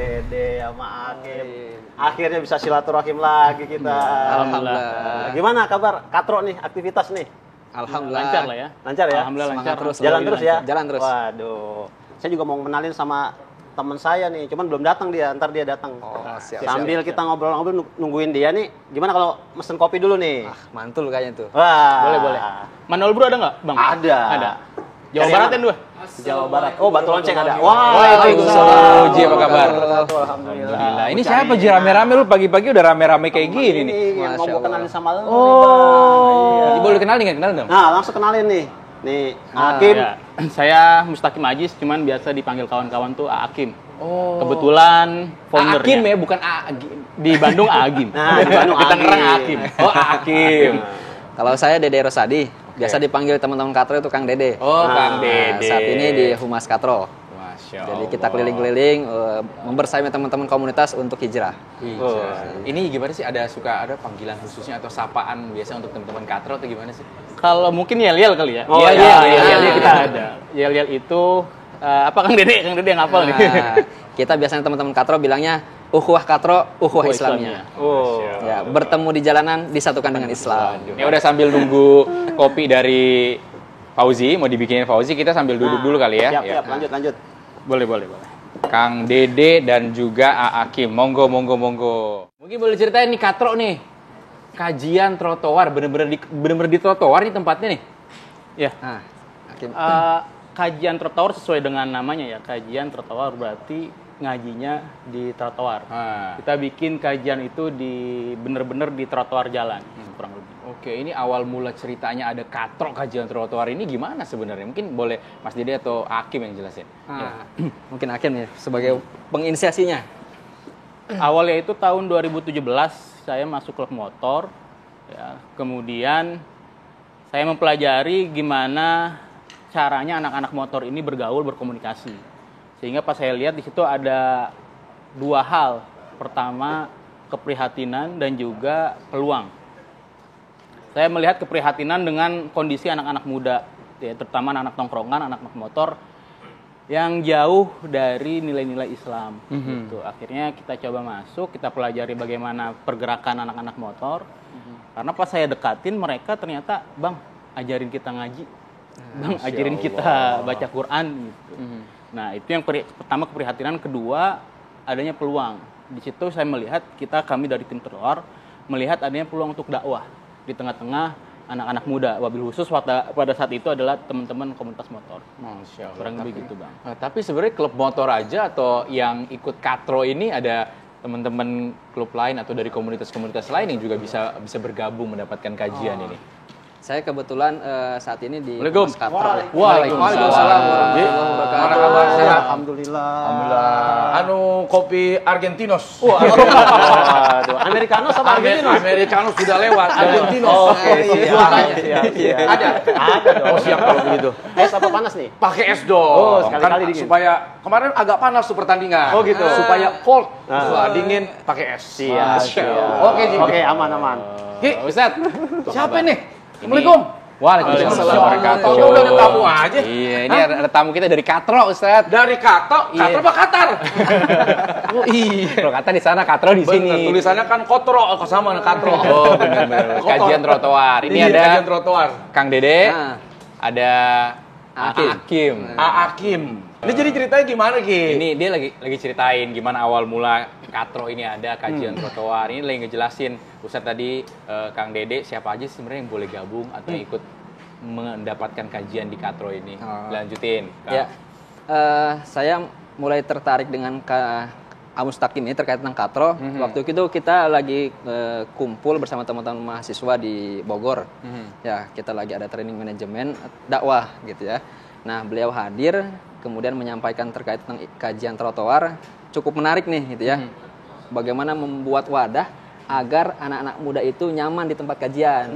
Dede sama Akim. Akhirnya bisa silaturahim lagi kita. Alhamdulillah. Gimana kabar Katro nih, aktivitas nih? Alhamdulillah. Lancar lah ya. Lancar ya? Alhamdulillah Semangat lancar. terus. Jalan terus ya? Jalan terus. Waduh. Saya juga mau kenalin sama teman saya nih, cuman belum datang dia, ntar dia datang. Oh, siap. Sambil kita ngobrol-ngobrol nungguin dia nih, gimana kalau mesen kopi dulu nih? Mantul kayaknya tuh. Wah. Boleh. Manol Bro ada nggak, Bang? Ada. Jawa Dari Barat mana? yang dua. Jawa Barat. Oh, Batu Lonceng ada. Waalaikumsalam. Ji, apa kabar? Alhamdulillah. Gila, ini siapa Ji rame-rame lu pagi-pagi udah rame-rame kayak gini nih. Yang mau Masya gua kenalin sama lu. Oh, boleh kenalin nggak? Kenalin dong. Nah, langsung kenalin nih. Nih, Nah, Hakim. ya. Saya Mustaqim Ajis, cuman biasa dipanggil kawan-kawan tuh Akim. Oh. Kebetulan foundernya. Akim ya, bukan Agim. Di Bandung Agim. Nah, di Bandung Di Tangerang Agim. Akim. Oh, Akim. Kalau saya Dede Rosadi, biasa dipanggil teman-teman Katro itu Kang Dede. Oh, Kang Nah, Dede. saat ini di Humas Katro. Masya Jadi Allah. kita keliling-keliling membersamai teman-teman komunitas untuk hijrah. Ini gimana sih? Ada panggilan khususnya atau sapaan biasa untuk teman-teman Katro atau gimana sih? Kalau mungkin yel-yel kali ya. Oh, Yel-yel kita ada. Yel-yel itu apa Kang Dede? Kang Dede yang hafal nih. Nah, kita biasanya teman-teman Katro bilangnya ukhuwah Katro, ukhuwah Islamnya. Oh. Ya, bertemu di jalanan disatukan dengan Islam. Ini udah sambil nunggu kopi dari Fauzi, mau dibikinin Fauzi, kita sambil duduk dulu kali ya. Siap, lanjut. Boleh. Kang Dede dan juga Akim. Monggo. Mungkin boleh ceritain nih Katro nih. Kajian trotoar, bener-bener di trotoar nih tempatnya nih. Ya. Nah, Hakim. Kajian trotoar sesuai dengan namanya ya. Kajian trotoar berarti ngajinya di trotoar. Kita bikin kajian itu bener-bener di trotoar jalan, kurang lebih. Oke, ini awal mula ceritanya ada Katro kajian trotoar ini gimana sebenarnya? Mungkin boleh Mas Dede atau Akim yang jelasin. Mungkin Hakim ya sebagai penginisiasinya. Awalnya itu tahun 2017 saya masuk klub motor, ya. Kemudian saya mempelajari gimana caranya anak-anak motor ini bergaul, berkomunikasi. Sehingga pas saya lihat di situ ada dua hal. Pertama, keprihatinan dan juga peluang. Saya melihat keprihatinan dengan kondisi anak-anak muda, ya, terutama anak-anak tongkrongan, anak-anak motor yang jauh dari nilai-nilai Islam. Gitu. Akhirnya kita coba masuk, kita pelajari bagaimana pergerakan anak-anak motor. Karena pas saya dekatin mereka ternyata, Bang, ajarin kita ngaji. Bang, ajarin kita baca Quran gitu. Nah, itu yang pertama keprihatinan, kedua adanya peluang. Di situ saya melihat kami dari tim terluar melihat adanya peluang untuk dakwah di tengah-tengah anak-anak muda. Wabil khusus pada saat itu adalah teman-teman komunitas motor. Masya Allah. Kurang lebih gitu, Bang. Nah, tapi sebenarnya klub motor aja atau yang ikut Katro ini ada teman-teman klub lain atau dari komunitas-komunitas lain yang juga bisa bergabung mendapatkan kajian ini? Saya kebetulan saat ini di Waalaikumsalam. Humas Katro. Waalaikumsalam. Mana kabar? Sehat? Alhamdulillah. Anu kopi Argentinos. Waduh, Americano sama Argentino. Americano sudah lewat. Argentinos. Oke, siap. Ada dong. Oh, siap kalau begitu. Es apa panas nih? Pakai es dong. Oh, sekali-kali dingin. Supaya kemarin agak panas tuh pertandingan. Oh, gitu. Supaya cold, dingin pakai es. Siap. Oke, Ji. Oke, aman. Ki, Ustaz, siapa nih? Assalamualaikum. Waalaikumsalam warahmatullahi Kok udah ada tamu aja? Iya, ini ada tamu kita dari Katro, Ustaz. Dari Katro apa Qatar? Oh iya. Kalau kata di sana, Katro di Bener, sini. tulisannya kan Kotro, sama Katro. Oh, benar-benar. Kotor. Kajian trotoar. Ini Iya, ada kajian trotoar. Kang Dede, Nah. ada Akim. Akim. Ini jadi ceritanya gimana, Ki? Ini dia lagi ceritain gimana awal mula Katro ini ada kajian trotoar. Ini lagi ngejelasin Ustaz tadi Kang Dede siapa aja sebenarnya yang boleh gabung atau ikut mendapatkan kajian di Katro ini. Lanjutin. Kang. Ya, saya mulai tertarik dengan Mustaqim ini terkait tentang Katro. Waktu itu kita lagi kumpul bersama teman-teman mahasiswa di Bogor. Ya, kita lagi ada training manajemen dakwah gitu ya. Nah, beliau hadir kemudian menyampaikan terkait tentang kajian trotoar, cukup menarik nih gitu ya. Bagaimana membuat wadah agar anak-anak muda itu nyaman di tempat kajian.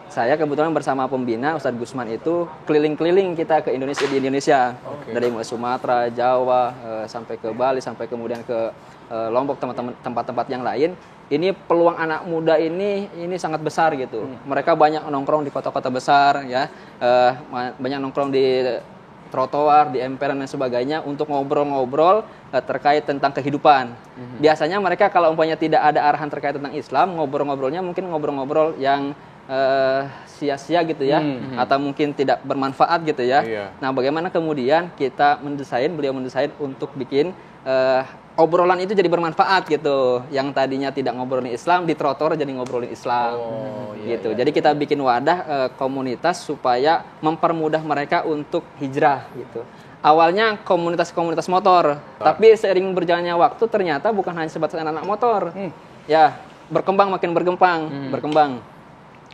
Saya kebetulan bersama pembina Ustadz Gusman itu keliling-keliling kita ke Indonesia. Dari mulai Sumatera, Jawa, sampai ke Bali, sampai kemudian ke Lombok, tempat-tempat yang lain. Ini peluang anak muda ini sangat besar gitu. Mereka banyak nongkrong di kota-kota besar ya, banyak nongkrong di trotoar, di emperan dan sebagainya untuk ngobrol-ngobrol terkait tentang kehidupan. Biasanya mereka kalau umpamanya tidak ada arahan terkait tentang Islam, ngobrol-ngobrolnya mungkin ngobrol-ngobrol yang sia-sia gitu ya, atau mungkin tidak bermanfaat gitu ya. Iya. Nah, bagaimana kemudian beliau mendesain untuk bikin obrolan itu jadi bermanfaat gitu. Yang tadinya tidak ngobrolin Islam, di trotoar jadi ngobrolin Islam. Gitu. Jadi kita bikin wadah komunitas supaya mempermudah mereka untuk hijrah gitu. Awalnya komunitas-komunitas motor, tapi seiring berjalannya waktu ternyata bukan hanya sebatas anak-anak motor. Ya, makin berkembang.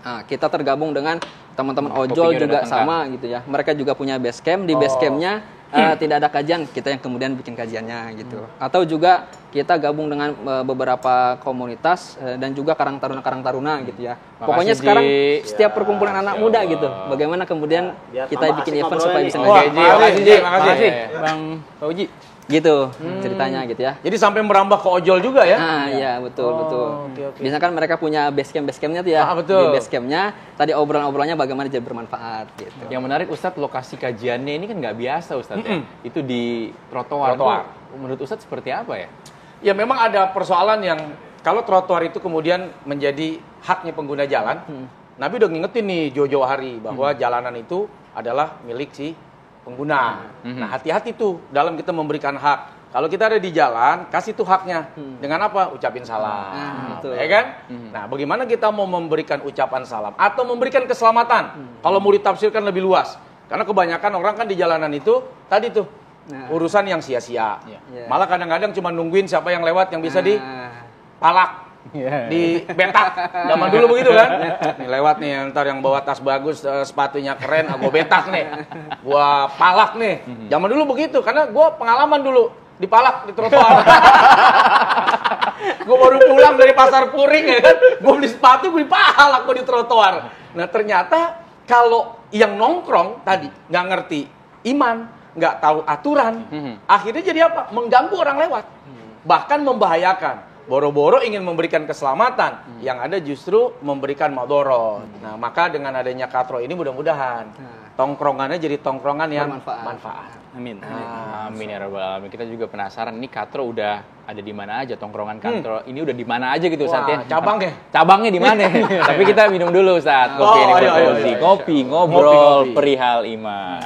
Nah, kita tergabung dengan teman-teman ojol Kopinya udah juga datang, sama gitu ya. Mereka juga punya base camp, di base campnya tidak ada kajian, kita yang kemudian bikin kajiannya gitu. Atau juga kita gabung dengan beberapa komunitas dan juga karang taruna gitu ya. Pokoknya Ji. sekarang setiap perkumpulan anak muda gitu. Bagaimana kemudian Biar kita tambah bikin asik event ngobrolnya supaya nih. bisa Wah, ngajarin. makasih Ji, makasih. Bang Fauji. Gitu ceritanya gitu ya. Jadi sampai merambah ke ojol juga ya? Ah iya betul. oke. Biasanya kan mereka punya base campnya tuh ya. Ah, betul. Di base campnya tadi obrolan-obrolannya bagaimana jadi bermanfaat gitu. Yang menarik Ustadz, lokasi kajiannya ini kan nggak biasa Ustadz ya. Itu di trotoar. Trotoar. Tuh, menurut Ustadz seperti apa ya? Ya memang ada persoalan yang kalau trotoar itu kemudian menjadi haknya pengguna jalan, Nabi udah ngingetin nih jauh-jauh hari bahwa jalanan itu adalah milik si pengguna. Nah, hati-hati tuh dalam kita memberikan hak. Kalau kita ada di jalan, kasih tuh haknya. Dengan apa? Ucapin salam. betul. Ya kan? Nah, bagaimana kita mau memberikan ucapan salam atau memberikan keselamatan? Kalau mau ditafsirkan lebih luas. Karena kebanyakan orang kan di jalanan itu tadi tuh urusan yang sia-sia. Iya. Malah kadang-kadang cuma nungguin siapa yang lewat yang bisa Nah, dipalak. Di betak. Zaman dulu begitu kan? Nih lewat nih ntar yang bawa tas bagus, sepatunya keren, gua betak nih. Gua palak nih. Zaman dulu begitu karena gua pengalaman dulu dipalak di trotoar. Gua baru pulang dari pasar Puring ya kan. Gua beli sepatu, gua dipalak gua di trotoar. Nah, ternyata kalau yang nongkrong tadi nggak ngerti iman, nggak tahu aturan, akhirnya jadi apa? Mengganggu orang lewat. Bahkan membahayakan. Boro-boro ingin memberikan keselamatan, yang ada justru memberikan madorot. Nah, maka dengan adanya katro ini mudah-mudahan tongkrongannya jadi tongkrongan yang manfaat. Amin. Amin ya rabbal alamin. Kita juga penasaran nih katro udah ada di mana aja, tongkrongan katro ini udah di mana aja gitu Ustadz ya. Cabangnya. Cabangnya di mana? Tapi kita minum dulu Ustadz. Kopi ini ayo, ayo, Fauzi. ayo. Kopi ngobrol Ngopi. perihal iman.